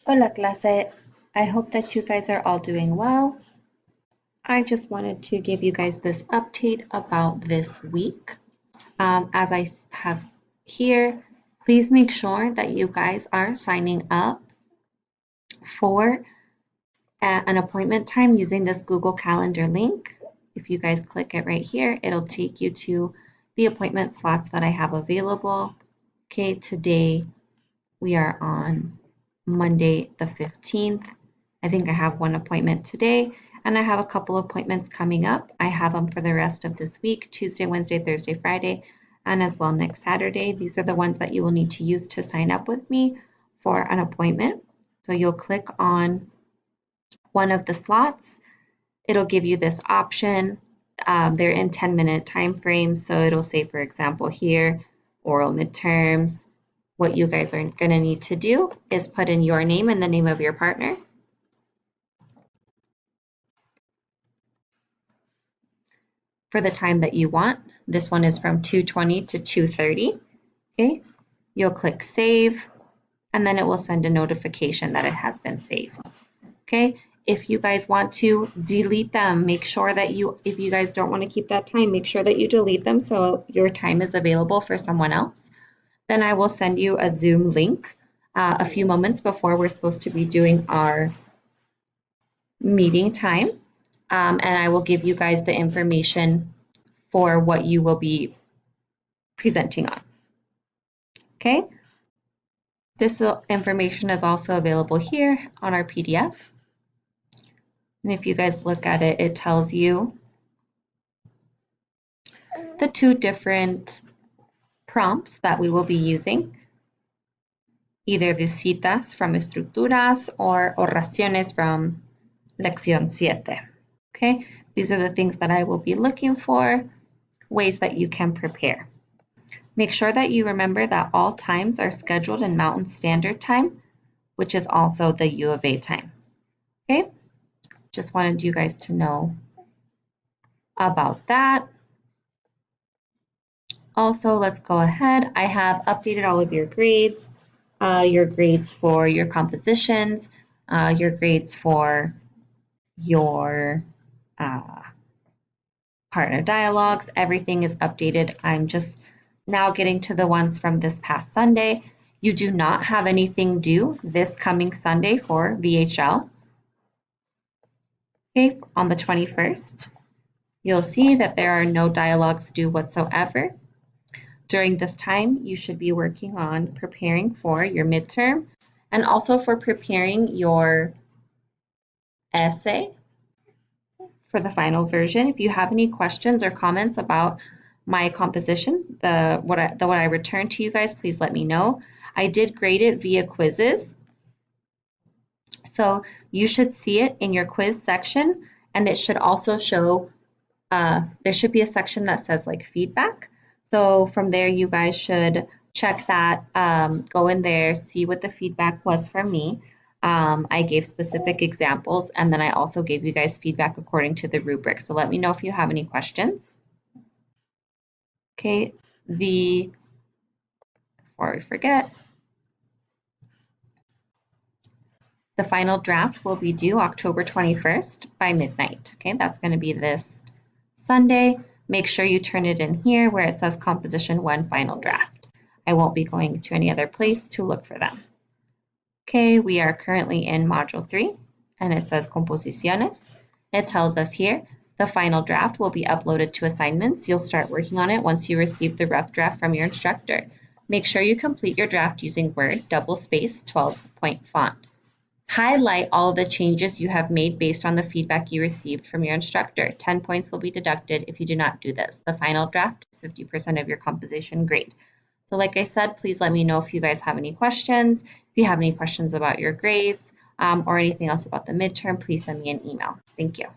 Hola clase, I hope that you guys are all doing well. I just wanted to give you guys this update about this week. As I have here, please make sure that you guys are signing up for an appointment time using this Google Calendar link. If you guys click it right here, it'll take you to the appointment slots that I have available. Okay, today we are on Monday the 15th. I think I have one appointment today, and I have a couple appointments coming up. I have them for the rest of this week, Tuesday, Wednesday, Thursday, Friday, and as well next Saturday. These are the ones that you will need to use to sign up with me for an appointment. So you'll click on one of the slots. It'll give you this option. They're in 10-minute time frames. So it'll say, for example, here, oral midterms. What you guys are going to need to do is put in your name and the name of your partner for the time that you want. This one is from 2:20 to 2:30. Okay, you'll click save, and then it will send a notification that it has been saved. Okay, if you guys want to delete them, make sure that if you guys don't want to keep that time, make sure that you delete them so your time is available for someone else. Then I will send you a Zoom link a few moments before we're supposed to be doing our meeting time. And I will give you guys the information for what you will be presenting on. Okay, this information is also available here on our PDF. And if you guys look at it, it tells you the two different prompts that we will be using, either visitas from estructuras or oraciones from lección 7. Okay, these are the things that I will be looking for, ways that you can prepare. Make sure that you remember that all times are scheduled in Mountain Standard Time, which is also the U of A time. Okay, just wanted you guys to know about that. Also, let's go ahead. I have updated all of your grades for your compositions, your grades for your partner dialogues. Everything is updated. I'm just now getting to the ones from this past Sunday. You do not have anything due this coming Sunday for VHL. Okay, on the 21st, you'll see that there are no dialogues due whatsoever. During this time, you should be working on preparing for your midterm and also for preparing your essay for the final version. If you have any questions or comments about my composition, what I returned to you guys, please let me know. I did grade it via quizzes. So you should see it in your quiz section, and it should also show, there should be a section that says like feedback. So from there, you guys should check that, go in there, see what the feedback was from me. I gave specific examples, and then I also gave you guys feedback according to the rubric. So let me know if you have any questions. Okay, before I forget, the final draft will be due October 21st by midnight. Okay, that's going to be this Sunday. Make sure you turn it in here where it says Composition 1 Final Draft. I won't be going to any other place to look for them. Okay, we are currently in Module 3, and it says Composiciones. It tells us here the final draft will be uploaded to assignments. You'll start working on it once you receive the rough draft from your instructor. Make sure you complete your draft using Word, double-space, 12-point font. Highlight all of the changes you have made based on the feedback you received from your instructor. 10 points will be deducted if you do not do this. The final draft is 50% of your composition grade. So like I said, please let me know if you guys have any questions. If you have any questions about your grades or anything else about the midterm, please send me an email. Thank you.